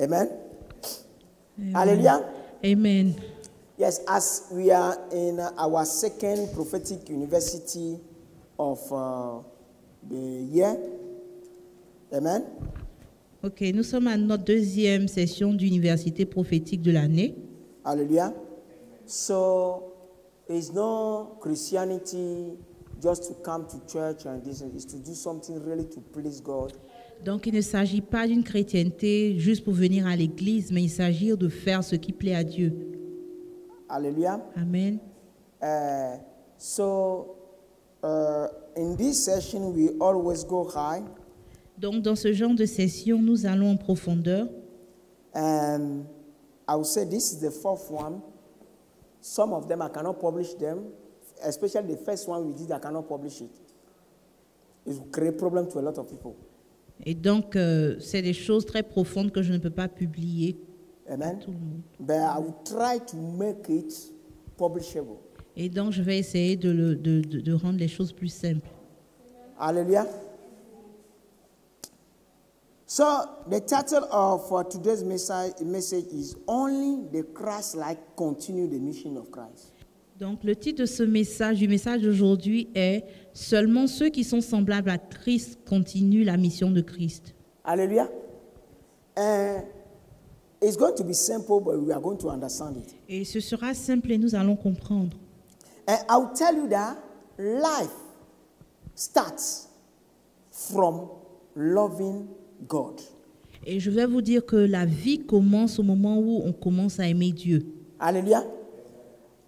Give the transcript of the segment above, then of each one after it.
Amen. Amen. Hallelujah. Amen. Yes, as we are in our second prophetic university of the year. Amen. Ok, nous sommes à notre deuxième session d'université prophétique de l'année. Hallelujah. So, it's no Christianity just to come to church and this. It's to do something really to please God. Donc, il ne s'agit pas d'une chrétienté juste pour venir à l'église, mais il s'agit de faire ce qui plaît à Dieu. Hallelujah. Amen. In this session, we always go high. Donc, dans ce genre de session, nous allons en profondeur. And I would say this is the fourth one. Some of them I cannot publish them, especially the first one we did, I cannot publish it. It will create problem to a lot of people. Et donc, c'est des choses très profondes que je ne peux pas publier. Amen. À tout le monde. But I will try to make it publishable. Et donc, je vais essayer de rendre les choses plus simples. Hallelujah. So, the title of today's message is Only the Christ-like Continue the Mission of Christ. Donc, le titre de ce message, du message d'aujourd'hui est « Seulement ceux qui sont semblables à Christ continuent la mission de Christ ». Hallelujah. It's going to be simple, but we are going to understand it. Et ce sera simple et nous allons comprendre. And I'll tell you that life starts from loving God. Et je vais vous dire que la vie commence au moment où on commence à aimer Dieu. Hallelujah.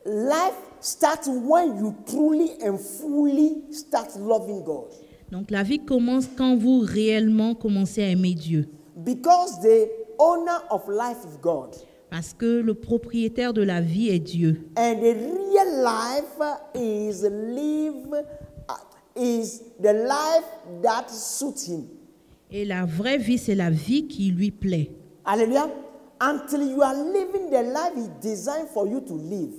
Life starts when you truly and fully start loving God. Donc la vie commence quand vous réellement commencez à aimer Dieu. Because the owner of life is God. Parce que le propriétaire de la vie est Dieu. And the real life is the life that suits him. Et la vraie vie, c'est la vie qui lui plaît. Hallelujah. Until you are living the life he designed for you to live,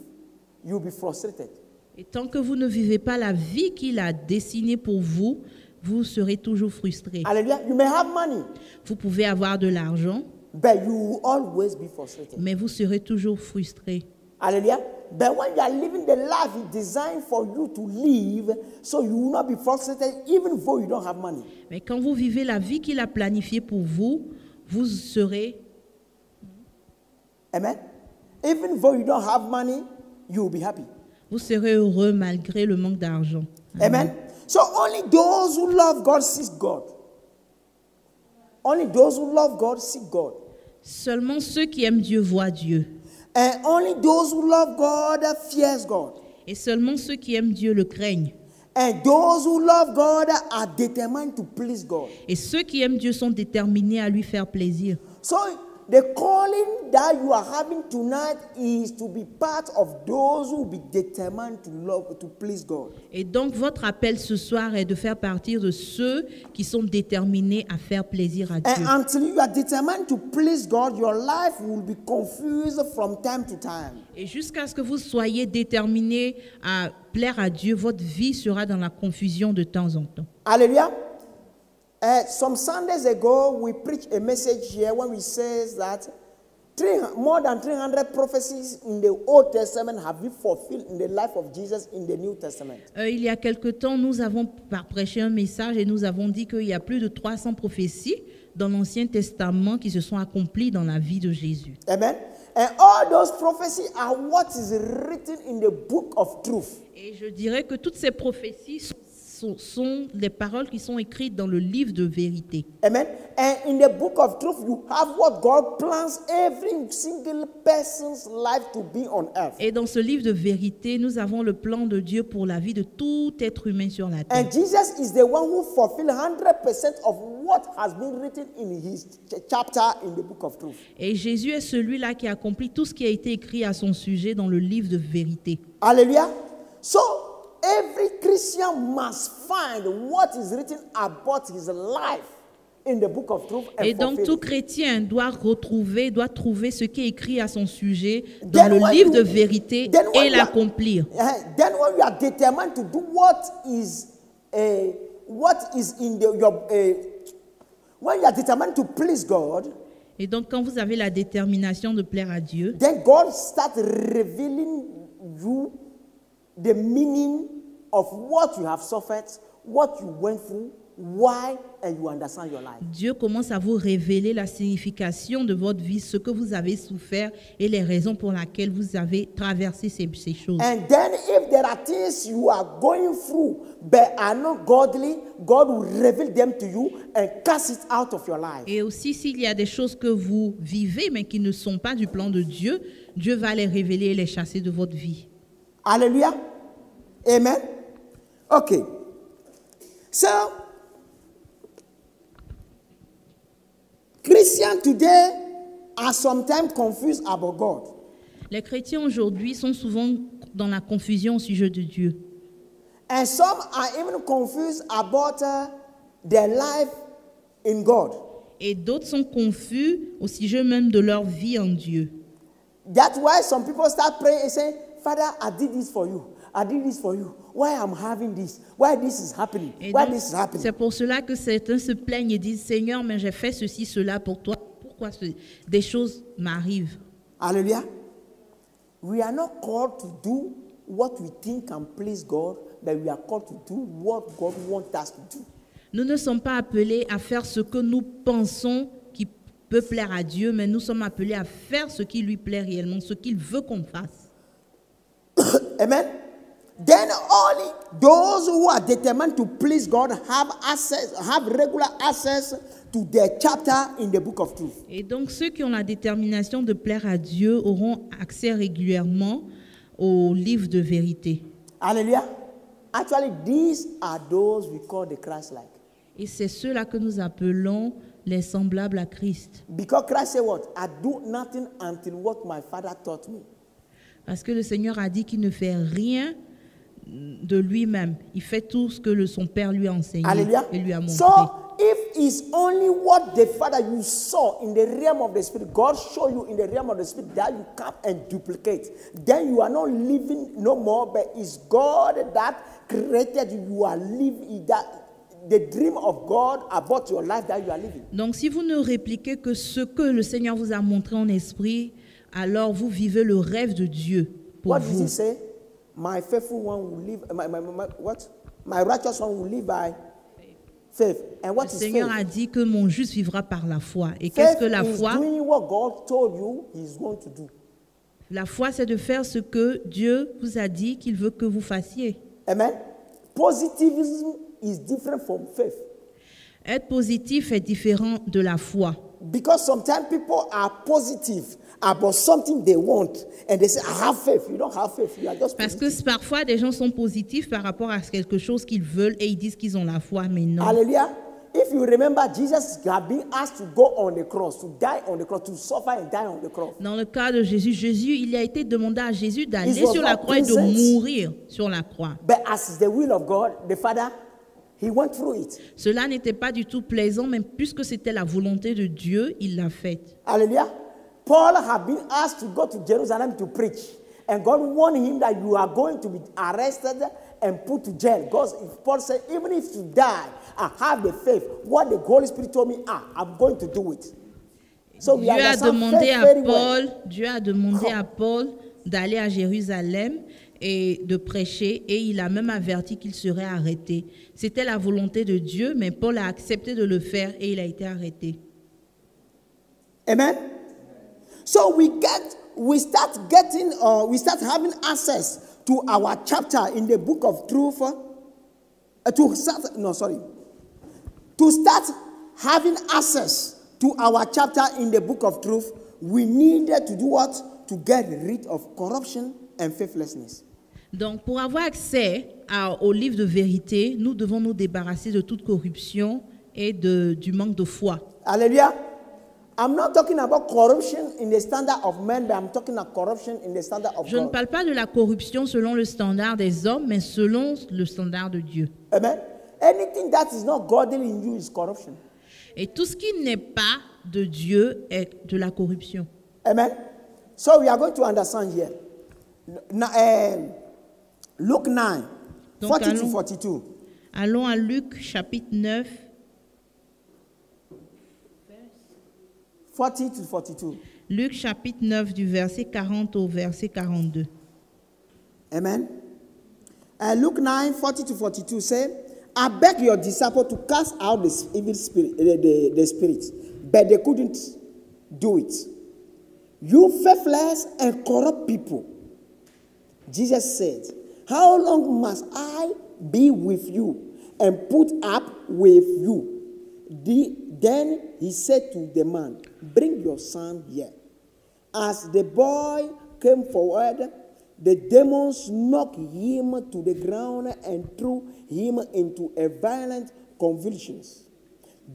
you'll be frustrated. Et tant que vous ne vivez pas la vie qu'il a destinée pour vous, vous serez toujours frustré. Hallelujah. You may have money, Vous pouvez avoir de l'argent, but you will always be frustrated. mais vous serez toujours frustré. Hallelujah. But when you are living the life he designed for you to live, so you will not be frustrated even though you don't have money. Mais quand vous vivez la vie qu'il a planifiée pour vous, vous serez... Amen. Even though you don't have money, you will be happy. Vous serez heureux malgré le manque d'argent. Amen. So only those who love God seek God. Only those who love God seek God. Seulement ceux qui aiment Dieu voient Dieu. And only those who love God fears God. Et seulement ceux qui aiment Dieu le craignent. And those who love God are determined to please God. Et ceux qui aiment Dieu sont déterminés à lui faire plaisir. So the calling that you are having tonight is to be part of those who will be determined to please God. Et donc votre appel ce soir est de faire partie de ceux qui sont déterminés à faire plaisir à Dieu. And until you are determined to please God, your life will be confused from time to time. Et jusqu'à ce que vous soyez déterminés à plaire à Dieu, votre vie sera dans la confusion de temps en temps. Hallelujah. Some Sundays ago, we preached a message here when we says that more than 300 prophecies in the Old Testament have been fulfilled in the life of Jesus in the New Testament. Il y a quelque temps, nous avons prêché un message et nous avons dit qu'il y a plus de 300 prophéties dans l'Ancien Testament qui se sont accomplies dans la vie de Jésus. Amen. And all those prophecies are what is written in the book of truth. Et je dirais que toutes ces prophéties sont les paroles qui sont écrites dans le livre de vérité. Amen. And in the book of truth, you have what God plans every single person's life to be on earth. Et dans ce livre de vérité, nous avons le plan de Dieu pour la vie de tout être humain sur la terre. And Jesus is the one who fulfilled 100% of what has been written in his chapter in the book of truth. Et Jésus est celui-là qui accomplit tout ce qui a été écrit à son sujet dans le livre de vérité. Hallelujah. So, every Christian must find what is written about his life in the book of truth and Et donc fulfill tout it. chrétien doit trouver ce qui est écrit à son sujet dans le livre de vérité et l'accomplir. Then when you are determined to do what is in when you are determined to please God, Et donc, quand vous avez la détermination de plaire à Dieu, then God starts revealing you the meaning of what you have suffered, what you went through, why, and you understand your life. Dieu commence à vous révéler la signification de votre vie, ce que vous avez souffert et les raisons pour lesquelles vous avez traversé ces choses. And then if there are things you are going through but are not godly, God will reveal them to you and cast it out of your life. Et aussi, s'il y a des choses que vous vivez mais qui ne sont pas du plan de Dieu, Dieu va les révéler et les chasser de votre vie. Hallelujah. Amen. Okay. So, Christians today are sometimes confused about God. Les chrétiens aujourd'hui sont souvent dans la confusion au sujet de Dieu. And some are even confused about their life in God. Et d'autres sont confus au sujet même de leur vie en Dieu. That's why some people start praying and say, Father, I did this for you. I did this for you. Why I'm having this? Why this is happening? Et Why donc, this is happening? c'est pour cela que certains se plaignent et disent, Seigneur, mais j'ai fait ceci, cela pour toi. Pourquoi des choses m'arrivent? Hallelujah. We are not called to do what we think can please God, but we are called to do what God wants us to do. Nous ne sommes pas appelés à faire ce que nous pensons qui peut plaire à Dieu, mais nous sommes appelés à faire ce qui lui plaît réellement, ce qu'il veut qu'on fasse. Amen. Then only those who are determined to please God have regular access to their chapter in the book of truth. Et donc ceux qui ont la détermination de plaire à Dieu auront accès régulièrement au livre de vérité. Hallelujah. Actually, these are those we call the Christ-like. Et c'est ceux-là que nous appelons les semblables à Christ. Because Christ said what? I do nothing until what my Father taught me. Parce que le Seigneur a dit qu'il ne fait rien de lui-même. Il fait tout ce que son Père lui a enseigné Hallelujah. et lui a montré. So, if it's only what the Father you saw in the realm of the Spirit, God show you in the realm of the Spirit that you come and duplicate, then you are not living no more, but it's God that created you. You are living that the dream of God about your life that you are living. Donc, si vous ne répliquez que ce que le Seigneur vous a montré en esprit, alors vous vivez le rêve de Dieu pour What vous. does he say? My faithful one will live. What? My righteous one will live by faith. And what Le is Seigneur faith? a dit que mon juste vivra par la foi. Et qu'est-ce Faith que la is foi? doing what God told you He's going to do. La foi, c'est de faire ce que Dieu vous a dit qu'il veut que vous fassiez. Amen. Positivism is different from faith. Être positif est différent de la foi. Because sometimes people are positive about something they want and they say, I have faith. You don't have faith. You are just Parce positive. que parfois, des gens sont positifs par rapport à quelque chose qu'ils veulent et ils disent qu'ils ont la foi, mais non. Hallelujah. If you remember, Jesus had been asked to go on the cross, to die on the cross, to suffer and die on the cross. Dans le cas de Jésus, il a été demandé à Jésus d'aller It was sur la not croix et de pleasant. mourir sur la croix. But as the will of God, the Father, He went through it. Cela n'était pas du tout plaisant, mais puisque c'était la volonté de Dieu, il l'a fait. Hallelujah. Paul had been asked to go to Jerusalem to preach. And God warned him that you are going to be arrested and put to jail. Because if Paul said, even if you die, I have the faith. What the Holy Spirit told me, I'm going to do it. So we understand faith very well. Dieu a demandé à Paul d'aller à Jérusalem et de prêcher, et il a même averti qu'il serait arrêté. C'était la volonté de Dieu, mais Paul a accepté de le faire et il a été arrêté. Amen. So we start having access to our chapter in the book of truth. To start having access to our chapter in the book of truth, we needed to do what? To get rid of corruption and faithlessness. Donc, pour avoir accès au livre de vérité, nous devons nous débarrasser de toute corruption et du manque de foi. Hallelujah. I'm not talking about corruption in the standard of men, but I'm talking about corruption in the standard of Je ne God. parle pas de la corruption selon le standard des hommes, mais selon le standard de Dieu. Amen. Anything that is not godly in you is corruption. Et tout ce qui n'est pas de Dieu est de la corruption. Amen. So we are going to understand here. Luke 9, Donc, 40 to 42. Allons à Luc chapitre 9. 40 to 42. Luc chapitre 9 du verset 40 au verset 42. Amen. Luke 9, 40 to 42 say, I beg your disciples to cast out the evil spirit, the spirits, but they couldn't do it. You faithless and corrupt people. Jesus said, how long must I be with you and put up with you? Then he said to the man, bring your son here. As the boy came forward, the demons knocked him to the ground and threw him into a violent convulsions.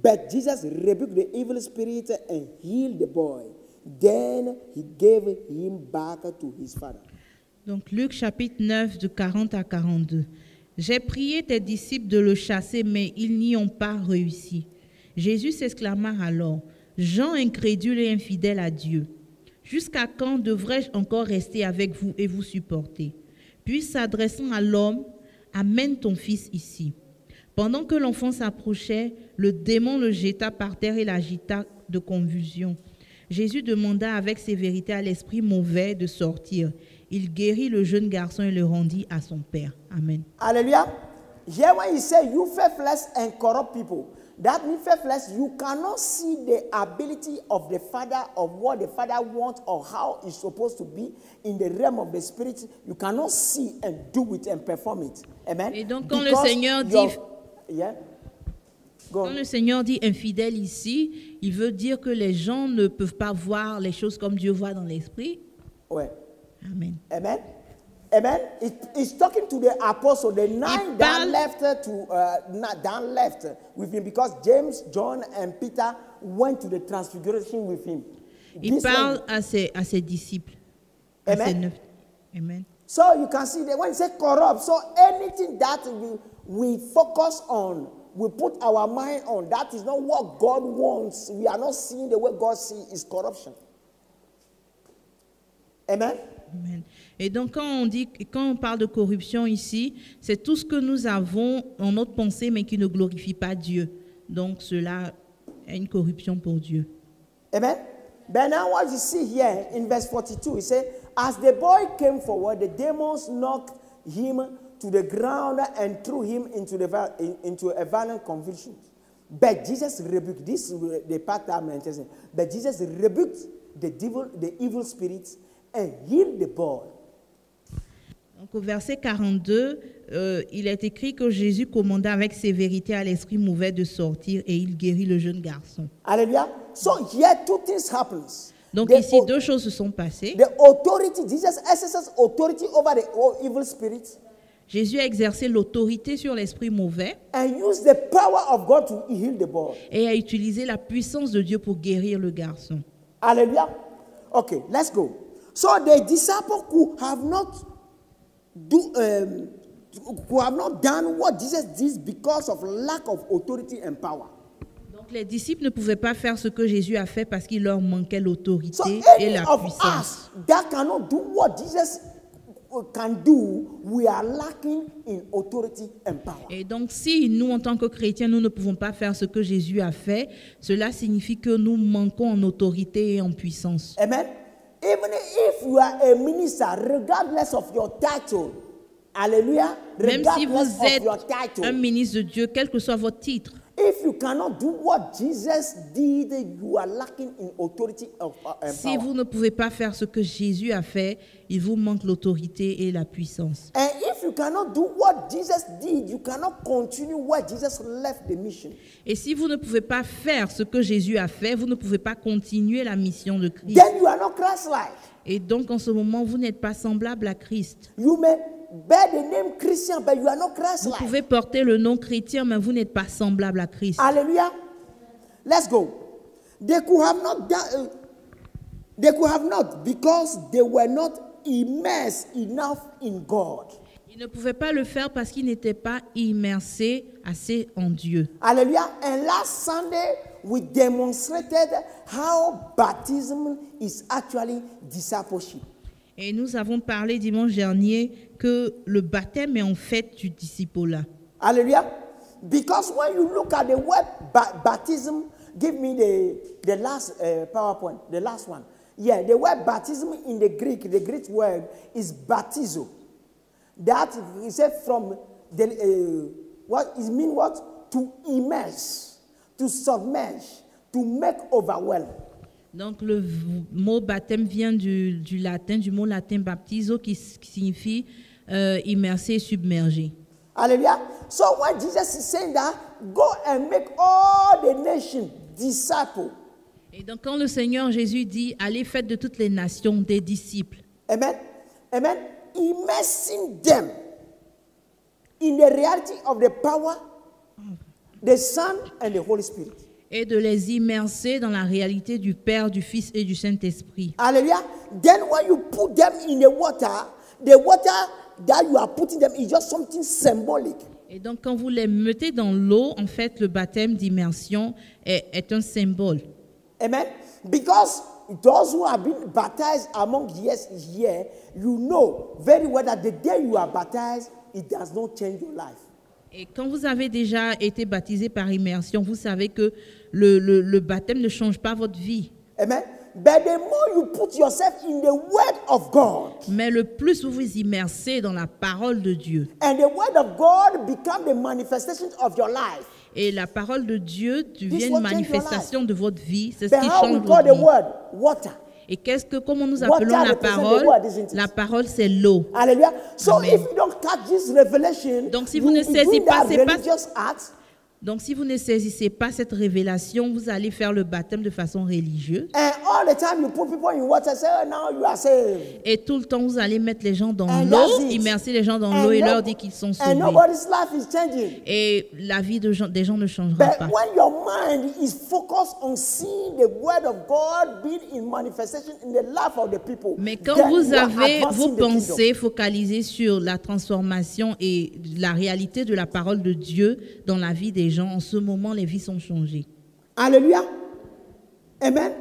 But Jesus rebuked the evil spirit and healed the boy. Then he gave him back to his father. Donc Luc chapitre 9 de 40 à 42. J'ai prié tes disciples de le chasser, mais ils n'y ont pas réussi. Jésus s'exclama alors, gens incrédules et infidèles à Dieu, jusqu'à quand devrais-je encore rester avec vous et vous supporter? Puis s'adressant à l'homme, amène ton fils ici. Pendant que l'enfant s'approchait, le démon le jeta par terre et l'agita de convulsion. Jésus demanda avec sévérité à l'esprit mauvais de sortir. Il guérit le jeune garçon et le rendit à son père. Amen. Hallelujah. Here when he said, you faithless and corrupt people, that means faithless, you cannot see the ability of the father, of what the father wants or how it's supposed to be in the realm of the spirit. You cannot see and do it and perform it. Amen. Et donc quand le Seigneur dit... Quand le Seigneur dit infidèle ici, il veut dire que les gens ne peuvent pas voir les choses comme Dieu voit dans l'esprit. Ouais. Amen. Amen. Amen. It's talking to the apostle, the nine down left with him, because James, John, and Peter went to the transfiguration with him. Il parle à ses disciples. Amen. À ses 9. Amen. So you can see that when it says corrupt, so anything that we focus on, we put our mind on, that is not what God wants. We are not seeing the way God sees, is corruption. Amen. Amen. Et donc quand on parle de corruption ici, c'est tout ce que nous avons en notre pensée mais qui ne glorifie pas Dieu. Donc cela est une corruption pour Dieu. Amen. But now what you see here in verse 42, it says, as the boy came forward, the demons knocked him to the ground and threw him into a violent convulsion. But Jesus rebuked, this is the part I'm interested in, but Jesus rebuked the evil spirits and healed the boy. Donc au verset 42, il est écrit que Jésus commanda avec sévérité à l'esprit mauvais de sortir et il guérit le jeune garçon. Hallelujah. So here two things happens. Donc ici deux choses se sont passées. The authority, Jesus exercises authority over the evil spirits. Jésus a exercé l'autorité sur l'esprit mauvais and used the power of God to heal the boy. Et a utilisé la puissance de Dieu pour guérir le garçon. Hallelujah. Okay, let's go. So the disciples who have not done what Jesus did because of lack of authority and power. Donc les disciples ne pouvaient pas faire ce que Jésus a fait parce qu'il leur manquait l'autorité et la puissance. That cannot do what Jesus can do, we are lacking in authority and power. Et donc si nous en tant que chrétiens nous ne pouvons pas faire ce que Jésus a fait, cela signifie que nous manquons en autorité et en puissance. Amen. Even if you are a minister, regardless of your title, hallelujah, même si vous êtes un ministre de Dieu, quel que soit votre titre, if you cannot do what Jesus did, you are lacking in authority and power. Si vous ne pouvez pas faire ce que Jésus a fait, il vous manque l'autorité et la puissance. And if you cannot do what Jesus did, you cannot continue where Jesus left the mission. Et si vous ne pouvez pas faire ce que Jésus a fait, vous ne pouvez pas continuer la mission de Christ. Then you are not Christ-like. Et donc en ce moment, vous n'êtes pas semblable à Christ. You may bear the name Christian, but you are not Vous Christ-like. pouvez porter le nom chrétien, mais vous n'êtes pas semblable à Christ. Hallelujah. Let's go. They could have not done. They could have not because they were not immersed enough in God. Ils ne pouvaient pas le faire parce qu'ils n'étaient pas immersés assez en Dieu. Hallelujah. And last Sunday, we demonstrated how baptism is actually discipleship. Et nous avons parlé dimanche dernier que le baptême est en fait du disciple-là. Hallelujah. Because when you look at the word baptism, give me the last PowerPoint, the last one. Yeah, the word baptism in the Greek word is baptizo. That is from the what it means what? To immerse, to submerge, to make overwhelm. Donc le mot baptême vient du latin, du mot latin baptizo qui signifie immerser et submerger. Hallelujah. So when Jesus is saying that, go and make all the nations disciples. Et donc quand le Seigneur Jésus dit allez faites de toutes les nations des disciples. Amen. Amen. Immersing them in the reality of the power, the Son and the Holy Spirit. Et de les immerser dans la réalité du Père, du Fils et du Saint-Esprit. Hallelujah. Then when you put them in the water that you are putting them is just something symbolic. Et donc quand vous les mettez dans l'eau, en fait le baptême d'immersion est un symbole. Amen. Because those who have been baptized among years here, you know very well that the day you are baptized, it does not change your life. Et quand vous avez déjà été baptisé par immersion, vous savez que le baptême ne change pas votre vie. Amen. But the more you put yourself in the word of God, mais le plus vous vous immersez dans la parole de Dieu, and the word of God become the manifestation of your life. Et la parole de Dieu devient une manifestation de votre vie, c'est ce But qui how change we call votre the vie. word? Water. Et comment nous appelons la parole? La parole, c'est l'eau. Hallelujah. So Amen. if you don't catch this revelation, Donc si vous ne saisissez pas, act. Donc si vous ne saisissez pas cette révélation, vous allez faire le baptême de façon religieuse. And all the time you put people in water, say, oh, now you are saved. Et tout le temps, vous allez mettre les gens dans And l'eau, that's it. immerser les gens dans And l'eau et leur dire qu'ils sont And sauvés. nobody's life is changing. Et la vie des gens ne changera But pas. when your mind is focused on seeing the word of God being in manifestation in the life of the people, Mais quand then vous you are avez advancing vos the kingdom. pensées focalisées sur la transformation et la réalité de la parole de Dieu dans la vie des gens, en ce moment, les vies sont changées. Hallelujah. Amen.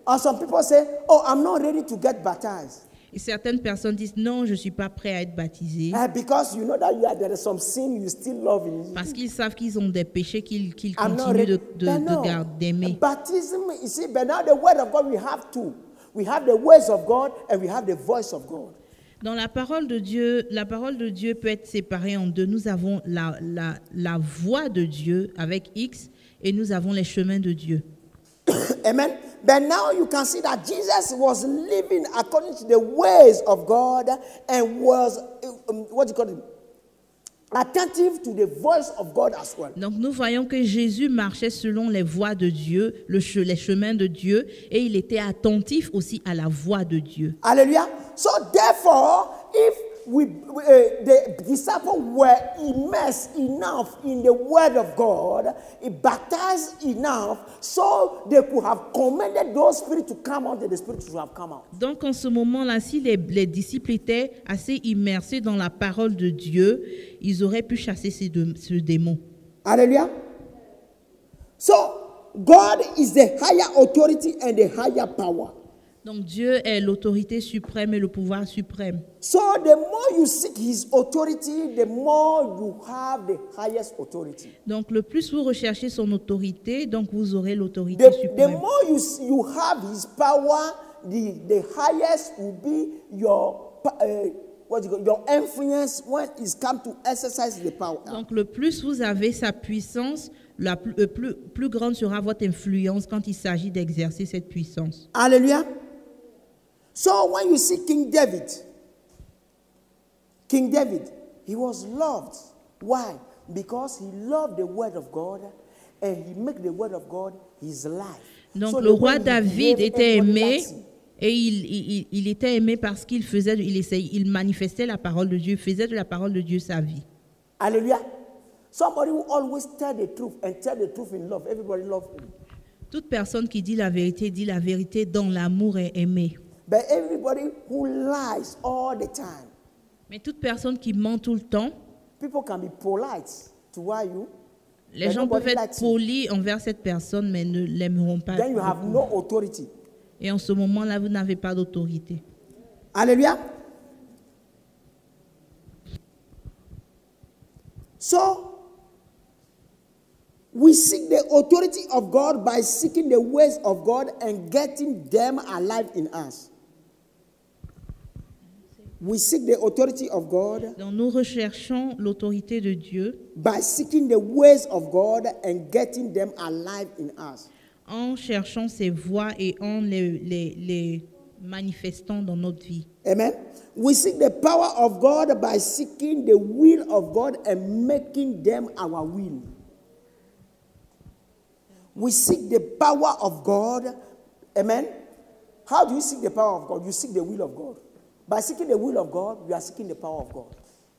Or some people say, oh, I'm not ready to get baptized. Et certaines personnes disent non, je ne suis pas prêt à être baptisé. Because you know that there is some sin you still love in you. Parce qu'ils savent qu'ils ont des péchés qu'ils I'm not continuent ready. d'aimer. Baptism, you see, but now the word of God, we have two. We have the words of God and we have the voice of God. Dans la parole de Dieu peut être séparée en deux. Nous avons la voix de Dieu avec X et nous avons les chemins de Dieu. Amen. But now you can see that Jesus was living according to the ways of God and was, attentive to the voice of God as well. Donc nous voyons que Jésus marchait selon les voies de Dieu, les chemins de Dieu, et il était attentif aussi à la voix de Dieu. Hallelujah. So therefore, if the disciples were immersed enough in the word of God, baptized enough, so they could have commanded those spirits to come out, and the spirits should have come out. Donc en ce moment-là, si les disciples étaient assez immersés dans la parole de Dieu, ils auraient pu chasser ce démon. Hallelujah. So God is the higher authority and the higher power. Donc Dieu est l'autorité suprême et le pouvoir suprême. So the more you seek his authority, the more you have the highest authority. Donc le plus vous recherchez son autorité, donc vous aurez l'autorité The suprême. more you have his power, the highest will be your your influence when it's come to exercise the power. Donc le plus vous avez sa puissance, plus grande sera votre influence quand il s'agit d'exercer cette puissance. Hallelujah. So when you see King David, he was loved. Why? Because he loved the word of God and he made the word of God his life. Donc So le the roi way he David behaved, était everybody aimé likes him. et il était aimé parce il manifestait la parole de Dieu, faisait de la parole de Dieu sa vie. Hallelujah. Somebody who always tell the truth and tell the truth in love. Everybody loves him. Toute personne qui dit la vérité dans l'amour est aimée. But everybody who lies all the time, Mais toute personne qui ment tout le temps, people can be polite toward you. les but gens peuvent nobody être likes you. polis envers cette personne, mais ne l'aimeront pas. Then you have no authority. Et en ce moment-là, vous n'avez pas d'autorité. Hallelujah. So, We seek the authority of God by seeking the ways of God and getting them alive in us. We seek the authority of God. Donc nous recherchons l'autorité de Dieu By seeking the ways of God and getting them alive in us. en cherchant ses voies et en les manifestant dans notre vie. Amen. We seek the power of God by seeking the will of God and making them our will. We seek the power of God. Amen. How do you seek the power of God? You seek the will of God. By seeking the will of God, you are seeking the power of God.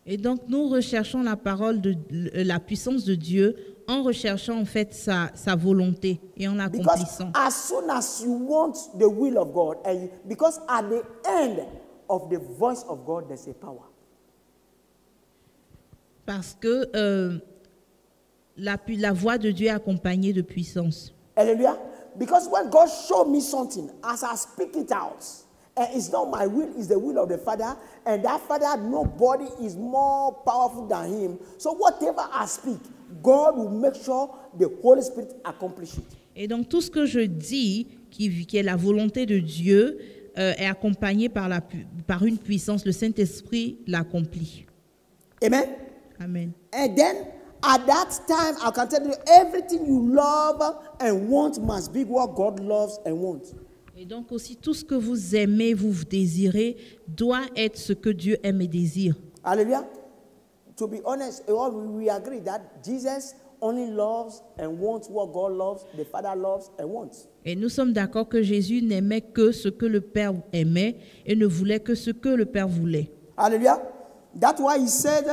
Et donc nous recherchons la parole de la puissance de Dieu en recherchant en fait sa volonté et en Because l'accomplissant. as soon as you want the will of God, and because at the end of the voice of God, there's a power. Parce que la voix de Dieu est accompagnée de puissance. Hallelujah. Because when God showed me something, as I speak it out, and it's not my will, it's the will of the Father, and that Father, nobody is more powerful than him. So whatever I speak, God will make sure the Holy Spirit accomplish it. Et donc tout ce que je dis, qui est la volonté de Dieu, est accompagné par une puissance. Le Saint-Esprit l'accomplit. Amen. Amen. And then at that time, I can tell you everything you love and want must be what God loves and wants. Et donc aussi tout ce que vous aimez, vous désirez, doit être ce que Dieu aime et désire. Hallelujah. To be honest, we agree that Jesus only loves and wants what God loves, the Father loves and wants. Et nous sommes d'accord que Jésus n'aimait que ce que le Père aimait et ne voulait que ce que le Père voulait. Hallelujah. That's why he said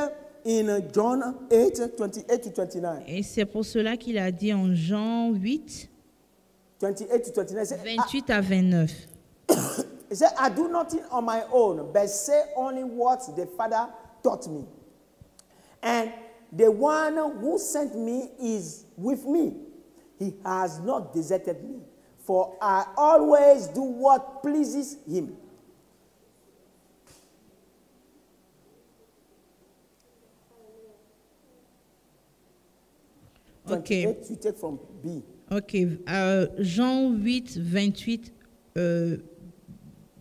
in John 8, 28 to 29. Et c'est pour cela qu'il a dit en Jean 8, 28 to 29. 28 à 29. He said, I do nothing on my own, but say only what the Father taught me. And the one who sent me is with me. He has not deserted me, for I always do what pleases him. Okay. 28, you take from B. Ok, Jean 8, 28,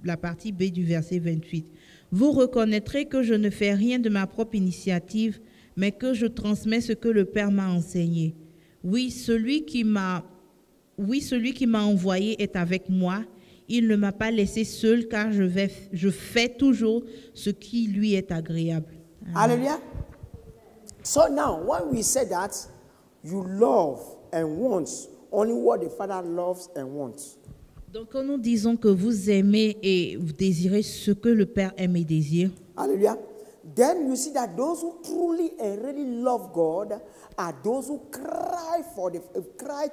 la partie B du verset 28. Vous reconnaîtrez que je ne fais rien de ma propre initiative, mais que je transmets ce que le Père m'a enseigné. Oui, celui qui m'a envoyé est avec moi. Il ne m'a pas laissé seul, car je fais toujours ce qui lui est agréable. Hallelujah. So now, when we say that, you love and want only what the Father loves and wants. Donc, quand nous disons que vous aimez et vous désirez ce que le Père aime et désire, Hallelujah. Then you see that those who truly and really love God are those who cry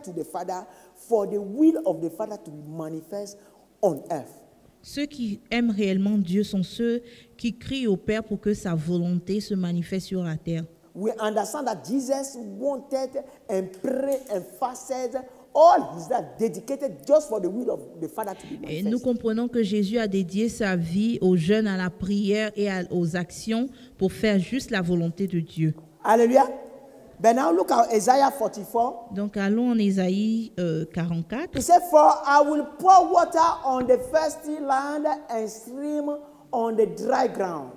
to the Father for the will of the Father to be manifest on earth. ceux qui aiment réellement Dieu sont ceux qui crient au Père pour que sa volonté se manifeste sur la terre. We understand that Jesus wanted and prayed and fasted all his life, dedicated just for the will of the Father to be Et manifest. nous comprenons que Jésus a dédié sa vie aux jeûnes, à la prière et aux actions pour faire juste la volonté de Dieu. Hallelujah. But now look at Isaiah 44. Donc allons en Ésaïe 44. He said, For I will pour water on the thirsty land and stream on the dry ground.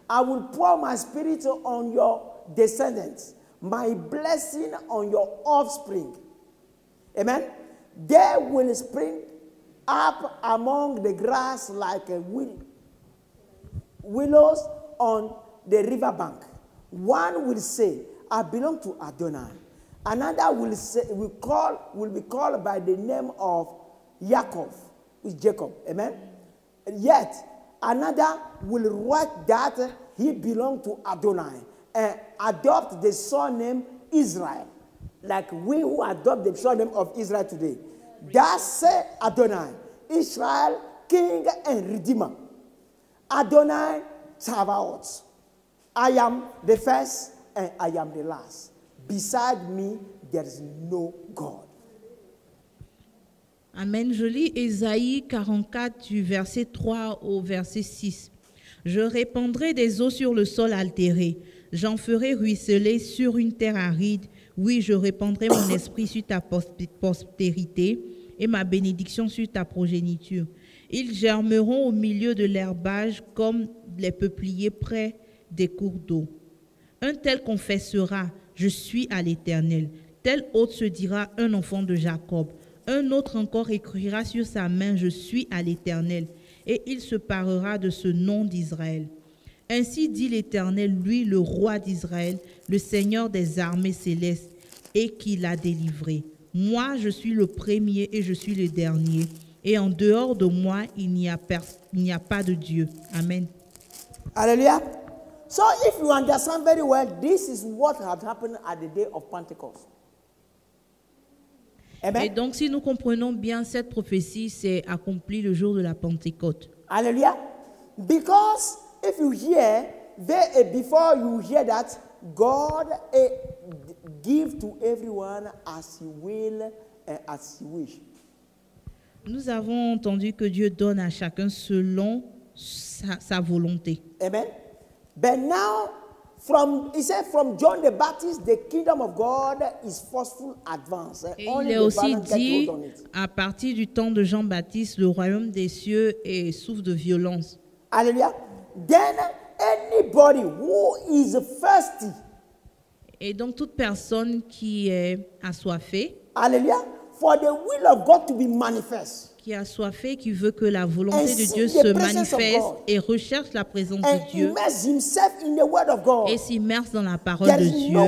I will pour my spirit on your descendants, my blessing on your offspring. Amen. They will spring up among the grass like a willows on the riverbank. One will say, I belong to Adonai. Another will be called by the name of Yaakov, which is Jacob. Amen. Yet another will write that he belonged to Adonai and adopt the surname Israel, like we who adopt the surname of Israel today. That say Adonai, Israel, King and Redeemer. Adonai Sabaoth. I am the first and I am the last. Beside me, there is no God. Amen. Je lis Ésaïe 44 du verset 3 au verset 6. Je répandrai des eaux sur le sol altéré. J'en ferai ruisseler sur une terre aride Oui, je répandrai mon esprit sur ta postérité et ma bénédiction sur ta progéniture. Ils germeront au milieu de l'herbage comme les peupliers près des cours d'eau. Un tel confessera, je suis à l'Éternel. Tel autre se dira, un enfant de Jacob. Un autre encore écrira sur sa main, je suis à l'Éternel. Et il se parlera de ce nom d'Israël. Ainsi dit l'Éternel, lui, le roi d'Israël, le Seigneur des armées célestes, et qui l'a délivré. Moi, je suis le premier et je suis le dernier. Et en dehors de moi, il n'y a pas de Dieu. Amen. Hallelujah. So if you understand very well, this is what had happened at the day of Pentecost. Amen. Et donc, si nous comprenons bien, cette prophétie s'est accomplie le jour de la Pentecôte. Hallelujah. Because if you hear, before you hear that, God give to everyone as he will and as he wish. Nous avons entendu que Dieu donne à chacun selon sa volonté. Amen. But now, he said, from John the Baptist, the kingdom of God is forceful advance. Et il est aussi dit, à partir du temps de Jean-Baptiste, le royaume des cieux souffre de violence. Hallelujah. Then anybody who is thirsty. Et donc toute personne qui est assoiffée. Hallelujah. For the will of God to be manifest. Qui est assoiffé, qui veut que la volonté de Dieu se manifeste et recherche la présence de Dieu et s'immerse dans la parole de Dieu.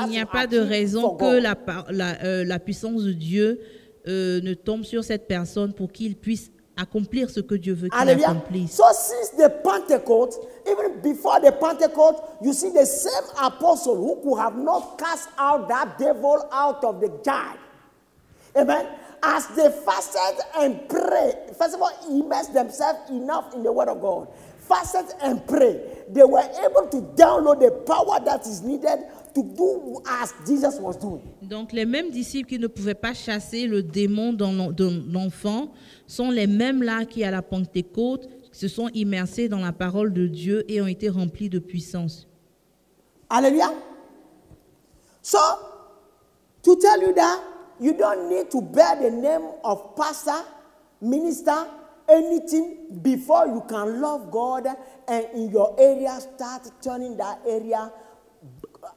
Il n'y a pas de raison que la puissance de Dieu ne tombe sur cette personne pour qu'il puisse accomplir ce que Dieu veut qu'il accomplisse. So since the Pentecost, even before the Pentecost, you see the same apostle who could have not cast out that devil out of the jar. Amen. As they fasted and prayed, first of all, immersed themselves enough in the word of God. Fasted and prayed. They were able to download the power that is needed to do as Jesus was doing. Donc les mêmes disciples qui ne pouvaient pas chasser le démon dans l'enfant sont les mêmes là qui à la Pentecôte se sont immersés dans la parole de Dieu et ont été remplis de puissance. Alléluia. So, to tell you that you don't need to bear the name of pastor, minister, anything before you can love God and in your area start turning that area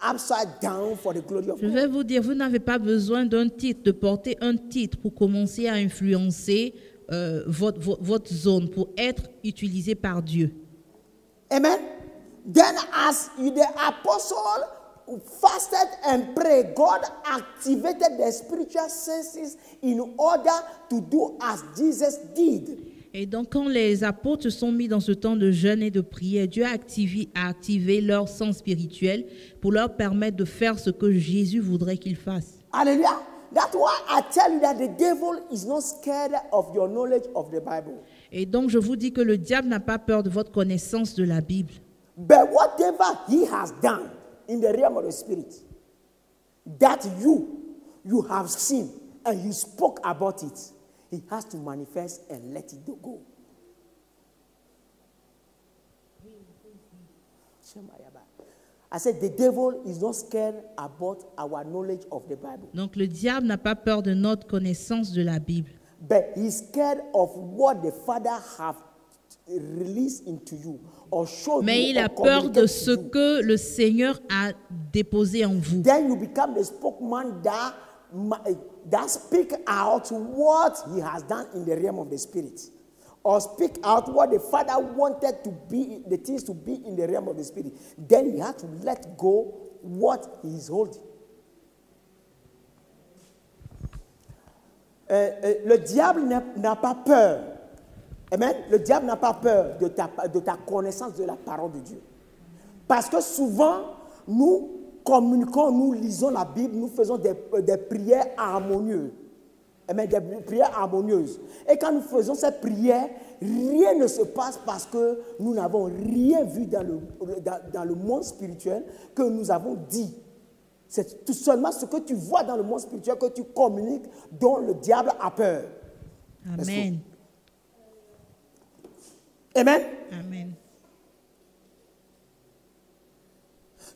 upside down for the glory of God. Je vais vous dire, vous n'avez pas besoin d'un titre, de porter un titre pour commencer à influencer votre zone, pour être utilisé par Dieu. Amen. Then as the apostle fasted and prayed, God activated the spiritual senses in order to do as Jesus did. Et donc, quand les apôtres se sont mis dans ce temps de jeûne et de prière, Dieu a activé leur sens spirituel pour leur permettre de faire ce que Jésus voudrait qu'ils fassent. Hallelujah. That's why I tell you that the devil is not scared of your knowledge of the Bible. Et donc, je vous dis que le diable n'a pas peur de votre connaissance de la Bible. But whatever he has done in the realm of the spirit, that you have seen and you spoke about it, he has to manifest and let it go. I said the devil is not scared about our knowledge of the Bible. Donc le diable n'a pas peur de notre connaissance de la Bible. But he's scared of what the Father have released into you or showed you. Mais il a peur de ce que le Seigneur a déposé en vous. Then you become the spokesman that speak out what he has done in the realm of the spirit, or speak out what the Father wanted to be, the things to be in the realm of the spirit. Then you have to let go what he is holding. Le diable n'a pas peur. Amen. Le diable n'a pas peur de ta connaissance de la parole de Dieu. Parce que souvent, nous communiquons, nous lisons la Bible, nous faisons des prières harmonieuses. Amen, des prières harmonieuses. Et quand nous faisons cette prière, rien ne se passe parce que nous n'avons rien vu dans le monde spirituel que nous avons dit. C'est tout seulement ce que tu vois dans le monde spirituel que tu communiques, dont le diable a peur. Amen. Amen. Amen.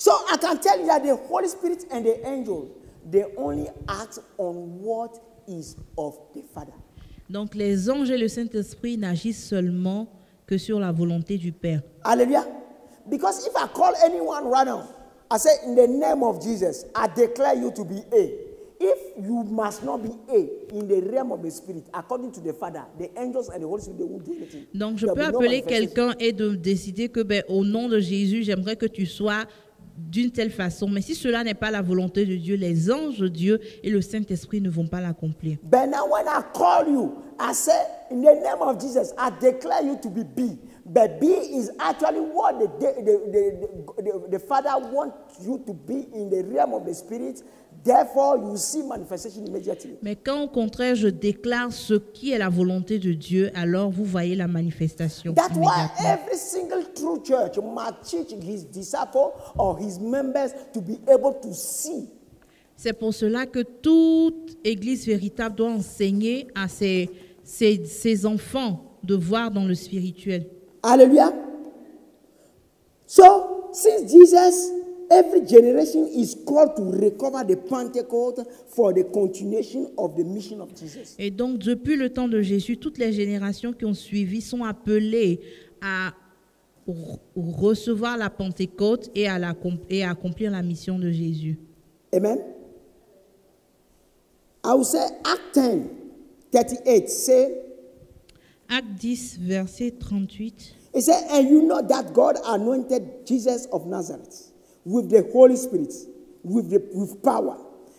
So I can tell you that the Holy Spirit and the angels, they only act on what is of the Father. Donc les anges et le Saint-Esprit n'agissent seulement que sur la volonté du Père. Hallelujah. Because if I call anyone right now, I say, in the name of Jesus, I declare you to be A. If you must not be A in the realm of the Spirit, according to the Father, the angels and the Holy Spirit, they won't do anything. Donc je peux appeler quelqu'un et de décider que au nom de Jésus, j'aimerais que tu sois d'une telle façon. Mais si cela n'est pas la volonté de Dieu, les anges de Dieu et le Saint-Esprit ne vont pas l'accomplir. But now when I call you, I say, in the name of Jesus, I declare you to be B. But B is actually what the Father wants you to be in the realm of the Spirit. Therefore, you see manifestation immediately. Mais quand au contraire je déclare ce qui est la volonté de Dieu, alors vous voyez la manifestation. That's why Immédiatement. every single true church must teach his disciples or his members to be able to see. C'est pour cela que toute église véritable doit enseigner à ses enfants de voir dans le spirituel. Hallelujah. So, since Jesus, every generation is called to recover the Pentecost for the continuation of the mission of Jesus. Et donc, depuis le temps de Jésus, toutes les générations qui ont suivi sont appelées à recevoir la Pentecôte et à accomplir la mission de Jésus. Amen. I will say Acts 10, 38, say, Acte 10, verset 38. it said, and you know that God anointed Jesus of Nazareth with the Holy Spirit, with power.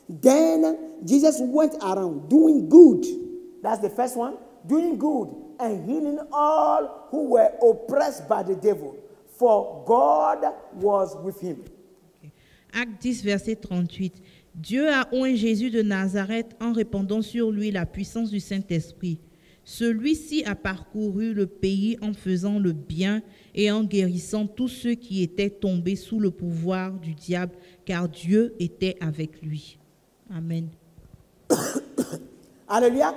Then Jesus went around doing good. That's the first one. Doing good and healing all who were oppressed by the devil, for God was with him. Acte 10, verset 38. Dieu a oint Jésus de Nazareth en répandant sur lui la puissance du Saint-Esprit. Celui-ci a parcouru le pays en faisant le bien et en guérissant tous ceux qui étaient tombés sous le pouvoir du diable, car Dieu était avec lui. Amen. Hallelujah.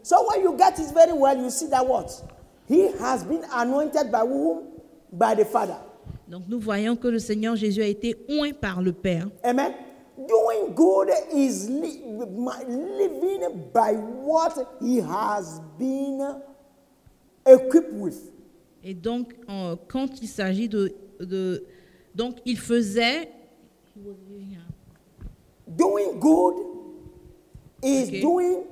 So when you get it very well, you see that what? He has been anointed by whom? By the Father. Donc nous voyons que le Seigneur Jésus a été oint par le Père. Amen. Doing good is living by what he has been equipped with. Et donc, quand il s'agit donc, il faisait... Doing good is Okay. doing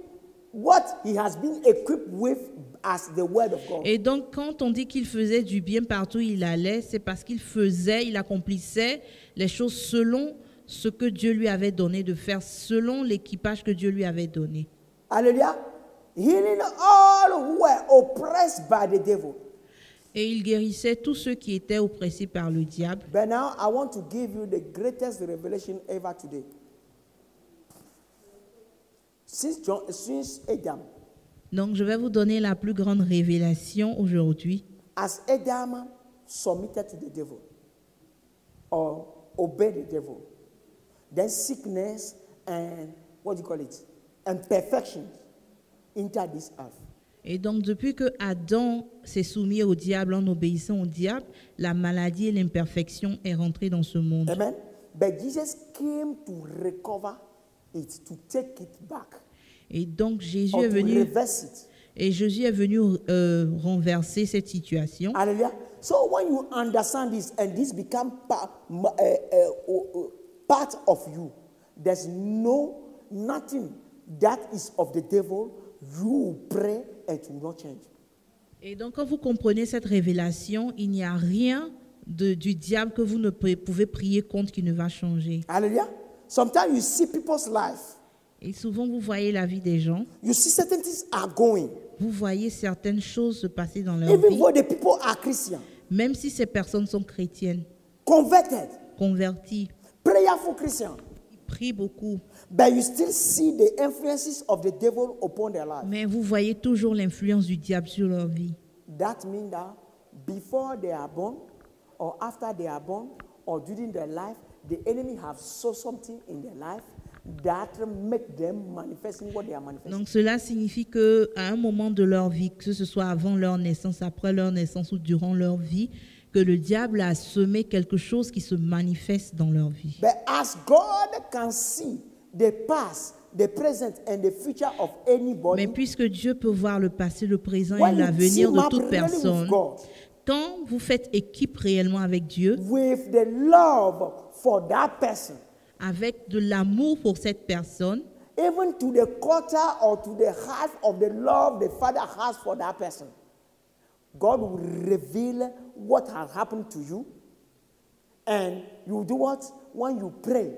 what he has been equipped with as the word of God. Et donc, quand on dit qu'il faisait du bien partout où il allait, c'est parce il accomplissait les choses selon ce que Dieu lui avait donné de faire, selon l'équipage que Dieu lui avait donné. Hallelujah. Healing all who were oppressed by the devil. Et il guérissait tous ceux qui étaient oppressés par le diable. But now I want to give you the greatest revelation ever today. Since Adam, Donc, je vais vous donner la plus grande révélation aujourd'hui. as Adam submitted to the devil or obeyed the devil, then sickness and imperfection entered this earth. Et donc, depuis que Adam s'est soumis au diable en obéissant au diable, la maladie et l'imperfection est rentrée dans ce monde. Amen. But Jesus came to recover it, to take it back, Et donc, Jésus or est to venu, reverse it. et Jésus est venu renverser cette situation. Hallelujah. So when you understand this and this become part of you, there's nothing that is of the devil. You pray and it will not change. Et donc, quand vous comprenez cette révélation, il n'y a rien du diable que vous ne pouvez prier contre qui ne va changer. Hallelujah. Sometimes you see people's life. Et souvent, vous voyez la vie des gens, You see certain things are going. vous voyez certaines choses se passer dans leur Even vie, though the people are Christian, même si ces personnes sont chrétiennes, converted, converties, prayerful Christian, ils prient beaucoup, but you still see the influences of the devil upon their life. mais vous voyez toujours l'influence du diable sur leur vie. That means that before they are born, or after they are born, or during their life, the enemy have saw something in their life that make them manifesting what they are manifesting. Donc cela signifie qu'à un moment de leur vie, que ce soit avant leur naissance, après leur naissance ou durant leur vie, que le diable a semé quelque chose qui se manifeste dans leur vie. But as God can see the past, the present and the future of anybody, Mais puisque Dieu peut voir le passé, le présent et when you l'avenir team de up toute really personne, with God, quand vous faites équipe réellement avec Dieu, with the love for that person, avec de l'amour pour cette personne, even to the quarter or to the half of the love the Father has for that person, God will reveal what has happened to you, and you do what? When you pray,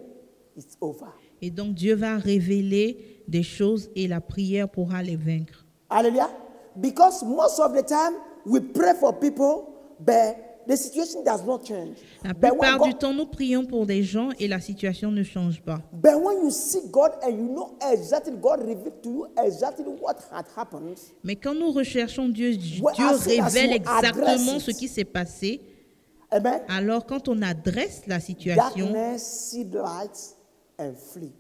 it's over. et donc Dieu va révéler des choses et la prière pourra les vaincre. Hallelujah. Because most of the time we pray for people, but the situation does not change. La But when plupart du God- temps, nous prions pour des gens et la situation ne change pas. But when you see God and you know exactly, God revealed to you exactly what had happened, Mais quand nous recherchons Dieu, Well, Dieu as soon as révèle you exactement address ce it, qui s'est passé. amen, Alors, quand on adresse la situation, darkness see the light and flee.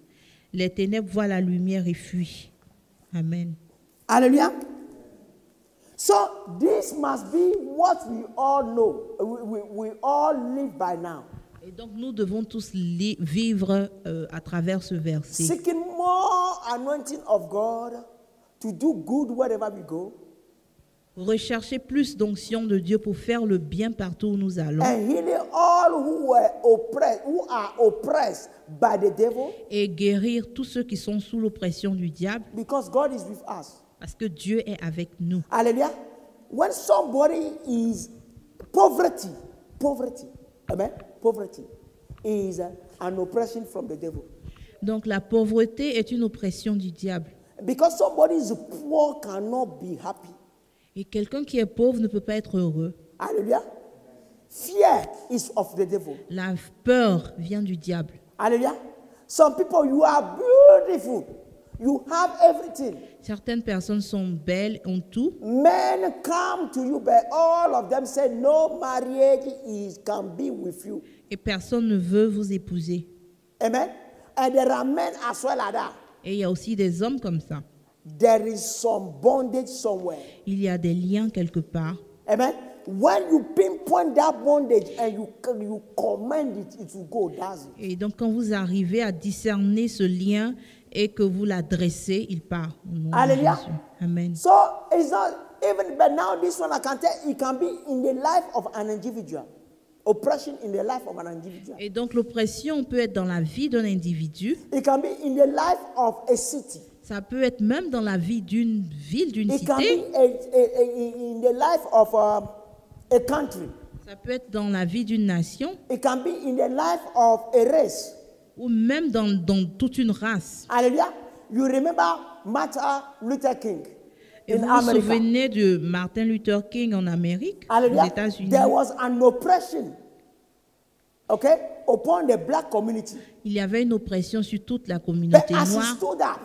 les ténèbres voient la lumière et fuient. Amen. Hallelujah. So this must be what we all know. We all live by now. Et donc, nous devons tous vivre à travers ce verset. Seeking more anointing of God to do good wherever we go, Rechercher plus d'onction de Dieu pour faire le bien partout où nous allons. and healing all who are oppressed by the devil, Et guérir tous ceux qui sont sous l'oppression du diable. because God is with us. Parce que Dieu est avec nous. Hallelujah. When somebody is poverty, amen, poverty is an oppression from the devil. Donc la pauvreté est une oppression du diable. Because somebody is poor cannot be happy. Et quelqu'un qui est pauvre ne peut pas être heureux. Hallelujah. Fear is of the devil. La peur vient du diable. Hallelujah. Some people, you are beautiful. You have everything. Certaines personnes sont belles, ont tout. Men come to you, but all of them say no marriage can be with you. Et personne ne veut vous épouser. Amen. And there are men as well like that. Et il y a aussi des hommes comme ça. There is some bondage somewhere. Il y a des liens quelque part. Amen. When you pinpoint that bondage and you command it, it will go, does it? Et donc quand vous arrivez à discerner ce lien et que vous l'adressez, il part. Au nom de Hallelujah. Jésus. Amen. So it's not even, but now this one I can tell, it can be in the life of an individual. Oppression in the life of an individual. Et donc l'oppression peut être dans la vie d'un individu. It can be in the life of a city. Ça peut être même dans la vie d'une ville, d'une It can cité. be in the life of a country. Ça peut être dans la vie d'une nation It can be in the life of a race. ou même dans toute une race. Hallelujah. You remember Martin Luther King Et in vous vous America. souvenez de Martin Luther King en Amérique, aux Hallelujah. États-Unis. There was an oppression, okay, upon the black community. Il y avait une oppression sur toute la But communauté as he noire. stood up,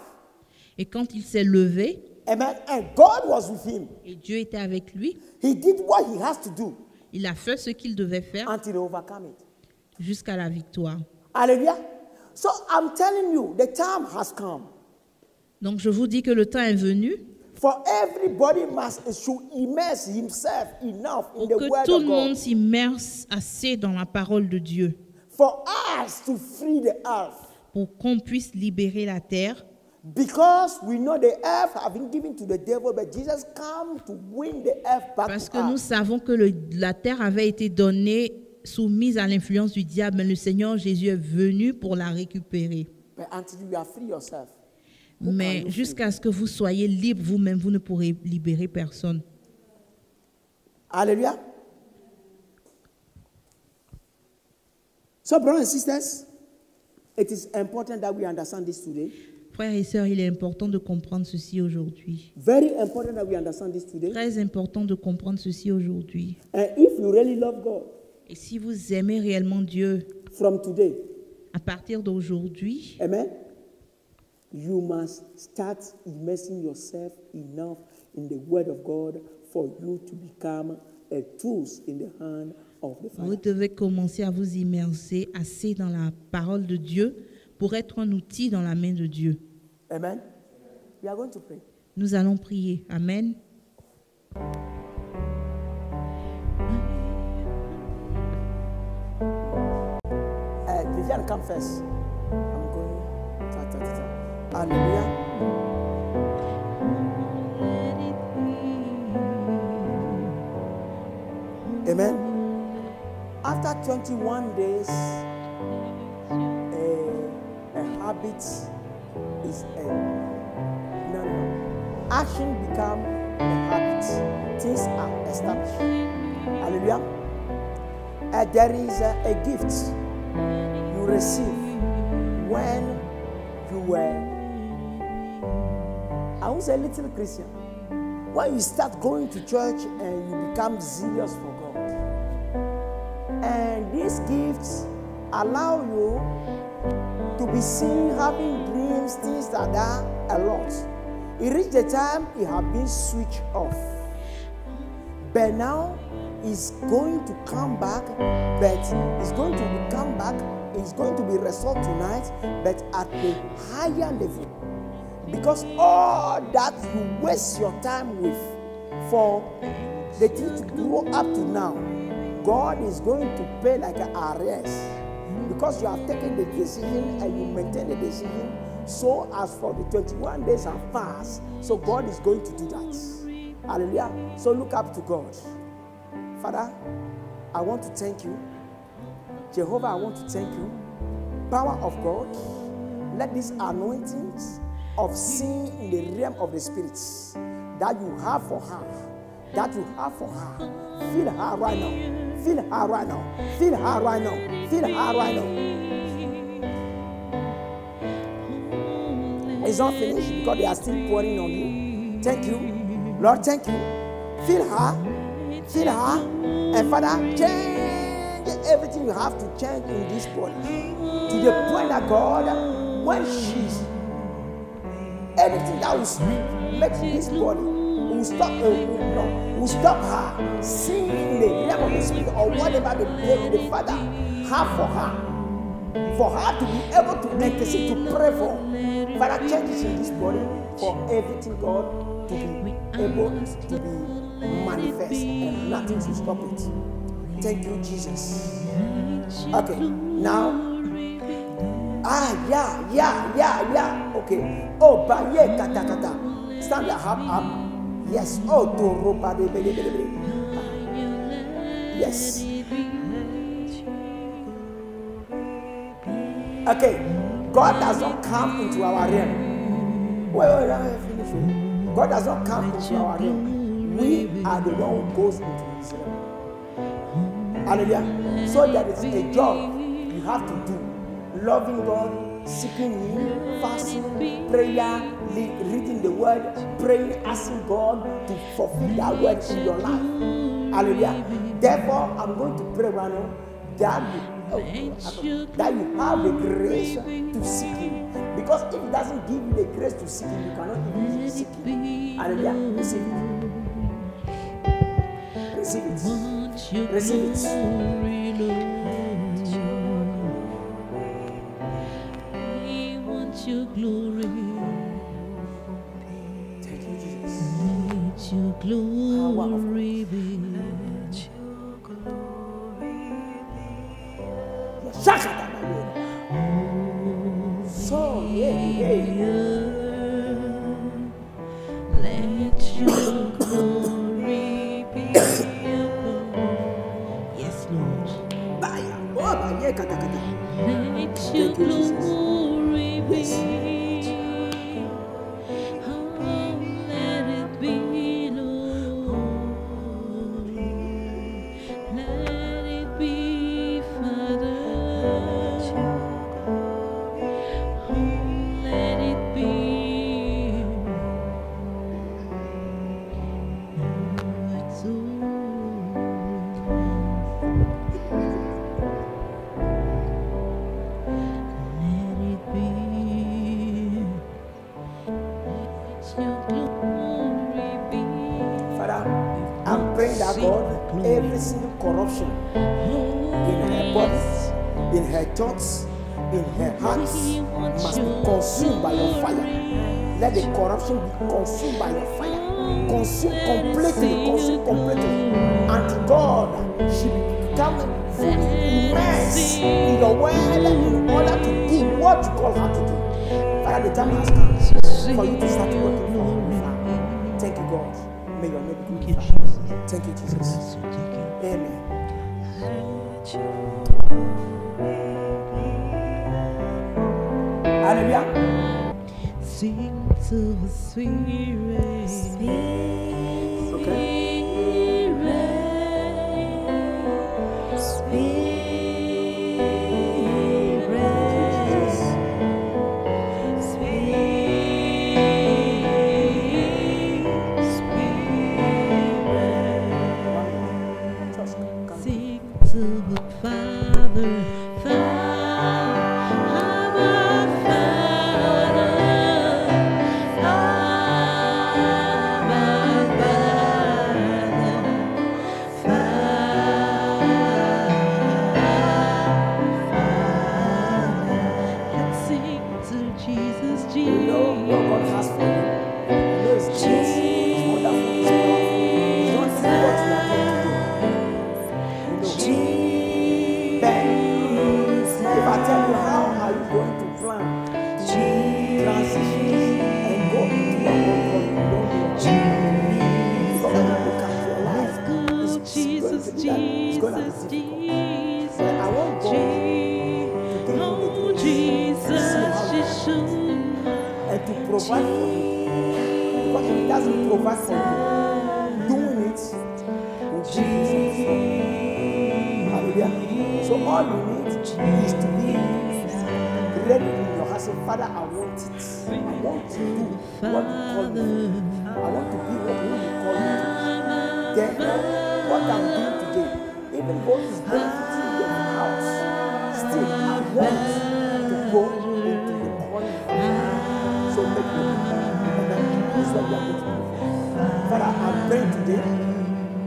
Et quand il s'est levé, amen, and God was with him, et Dieu était avec lui, he did what he has to do il a fait ce qu'il devait faire until he overcame it. jusqu'à la victoire. Hallelujah. So I'm telling you, the time has come. Donc je vous dis que le temps est venu For everybody should immerse himself enough in pour the que word tout of le monde God. s'immerse assez dans la parole de Dieu, For us to free the earth. pour qu'on puisse libérer la terre. Because we know the earth have been given to the devil, but Jesus came to win the earth back Parce to que nous us. savons que la terre avait été donnée soumise à l'influence du diable, mais le Seigneur Jésus est venu pour la récupérer. But until you are free yourself, who can Mais you free? jusqu'à ce que vous soyez libre vous-même, vous ne pourrez libérer personne. Hallelujah. So, brothers and sisters, it is important that we understand this today. Frères et sœurs, il est important de comprendre ceci aujourd'hui. Very important that we understand this today. Très important de comprendre ceci aujourd'hui. And if you really love God, Et si vous aimez réellement Dieu, from today, à partir d'aujourd'hui, amen, you must start immersing yourself enough in the Word of God for you to become a tool in the hand of the vous Father. devez commencer à vous immerser assez dans la parole de Dieu pour être un outil dans la main de Dieu. Amen. We are going to pray. Nous allons prier. Amen. can come first. I'm going. Hallelujah. Amen. After 21 days, a habit is action become a habit. Things are established. Hallelujah. There is a gift you receive when you were, I won't say little Christian. When you start going to church and you become zealous for God. And these gifts allow you to be seen having dreams, things like that a lot. It reached the time it had been switched off. But now it's going to come back, but it's going to come back, it's going to be restored tonight, but at a higher level. Because all that you waste your time with for the thing to grow up to now, God is going to pay like an arrest. Because you have taken the decision and you maintain the decision, so as for the 21 days have passed, so God is going to do that. Hallelujah. So look up to God. Father, I want to thank you. Jehovah, I want to thank you. Power of God, let these anointings of seeing in the realm of the spirits that you have for her, fill her right now. Feel her right now. Feel her right now. Feel her right now. It's not finished because they are still pouring on you. Thank you. Lord, thank you. Feel her. Feel her. And Father, change everything you have to change in this body. To the point that God, when she's anything that will make this body will stop her seeing in the realm of the spirit or whatever the Father have for her to be able to intercede, to pray for. Father, changes in this body for everything, God, to be able to be manifest and nothing to stop it. Thank you, Jesus. Okay, now. Yeah. Okay. Oh, baye kata. Stand up. Yes. Oh, to yes. Okay. God does not come into our realm. Wait, finish. God does not come into our realm. We are the one who goes into His realm. Hallelujah. So there is a job you have to do. Loving God, seeking Him, fasting, prayer, reading the word, praying, asking God to fulfill that word in your life. Hallelujah. Therefore, I'm going to pray right now that you have the grace to seek Him. Because if He doesn't give you the grace to seek Him, you cannot even seek Him. Hallelujah. Receive it. Receive it. Receive it. Your glory, thank you, Jesus. let your glory be. So yeah. Let your glory be. Yes, Lord. Let your glory be. Oh, let it be, Lord. Let it be, Father. Oh, let it be. Oh, it's that God, every single corruption in her body, in her thoughts, in her heart must be consumed by your fire. Let the corruption be consumed by your fire. Consume completely. Unto God, she become fully immersed in your word in order to do what you call her to do. Father, the time has come for you to start working for her. Thank you, God. May your name be glorified. Thank you, Jesus. Amen. Hallelujah. Sing to the Spirit. Okay. Sing to the Father, let's sing to Jesus, You know what God has for you. You know it's great, it's wonderful, it's powerful. You don't see what you are going to do. You know. Then, if I tell you how are you going to plan to transition and go into your own calling, you don't know. Because when you look at your life, it's going to be that it's going to be difficult. But I want God to give you the grace to see how you and to provide for you. Because if He doesn't provide for you, doing it will give you something. Hallelujah. So all you need is to be ready in your heart. Say, Father, I want it. I want to do what you call me. I want to be what you call me to. Then what I'm doing today, even though it's benefiting your house, still I want to go into the calling. So make me and then this is what you are going to do. Father, I'm praying today,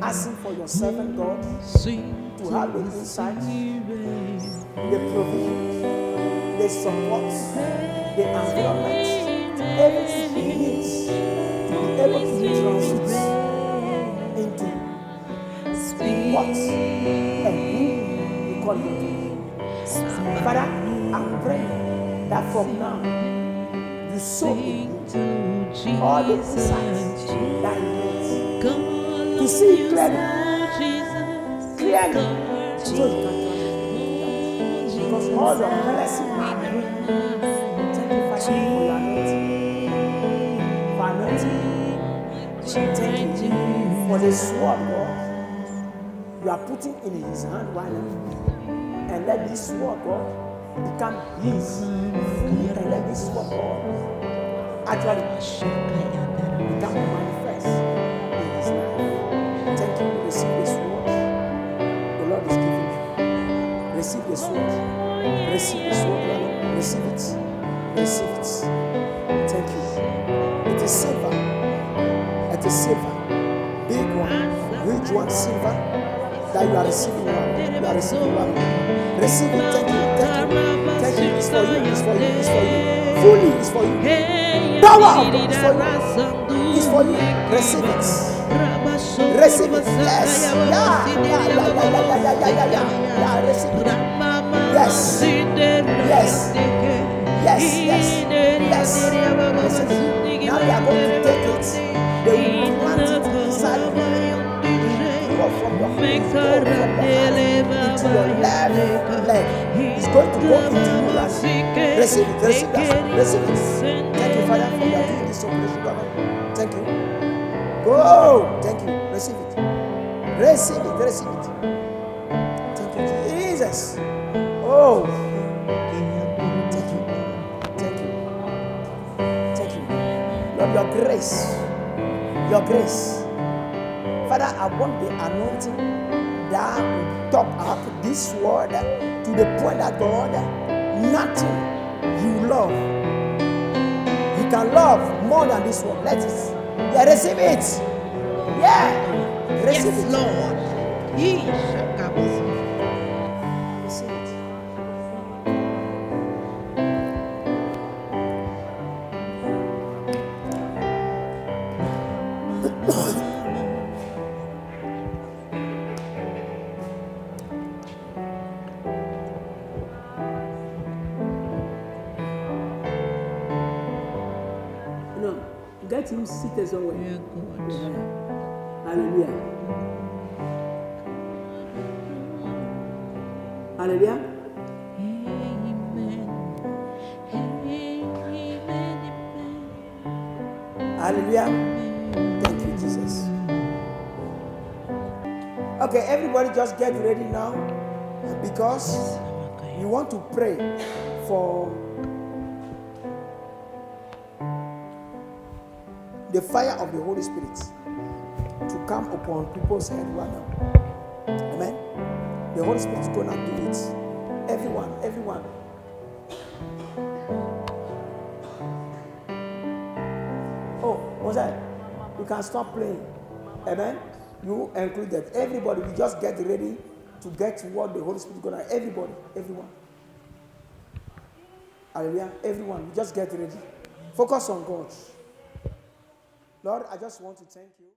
asking for your servant God to have the insight, the provision, the support, the environment, everything he needs to be able to transit into what and who you call him to be. Father, I'm praying that from now, you show me all the insights that he needs to see clearly, so he can transit. Because all your blessings are there. Thank you, Father, for your anointing. For anointing. Thank you for the sword, God, you are putting in his hand right now. And let this sword, God, become his fully. And let this sword, God, actually become manifest in his life. Thank you. Receive the sword the Lord is giving you. Receive the sword. Receive the sword, Lord. Receive it. Receive it. Thank you. It is silver. It is silver. Big one. Huge one, silver. That you are receiving one. You are receiving one. Receive it. Thank you. Thank you. Thank you. It's for you. It's for you. It's for you. Fully it's for you. Power of God is for you. It's for you. Receive it. Receive it. Yes. Yeah. Receive it. Yes. Yes. Yes. Yes. Yes. Receive it. Now we are going to take it. They will plant it inside you. Go from your hand, go from your heart into your left leg. It's going to go into you. Receive it. Receive that. Receive it. Thank you, Father, for your doing this operation. Thank you. Go. Thank you. Receive it. Receive it. Receive it. Thank you, Jesus. Oh. Thank you. Thank you. Thank you. Lord, your grace. Your grace. Father, I want the anointing that will top up this word to the point that God, nothing you love, you can love more than this word. Let it. Yeah, receive it. Yeah. Receive Yes, it. Lord. Receive it. let him sit somewhere. Dear God. Hallelujah. Hallelujah. Amen. Amen. Hallelujah. Thank you, Jesus. Okay, everybody just get ready now, because we want to pray for the fire of the Holy Spirit to come upon people's head right now. Amen. The Holy Spirit is going to do it. Everyone. Oh, what's that? You can stop playing. Amen. You included. Everybody, we just get ready to get to what the Holy Spirit is going to. Everybody, everyone. Hallelujah. Everyone, we just get ready. Focus on God. Lord, I just want to thank you.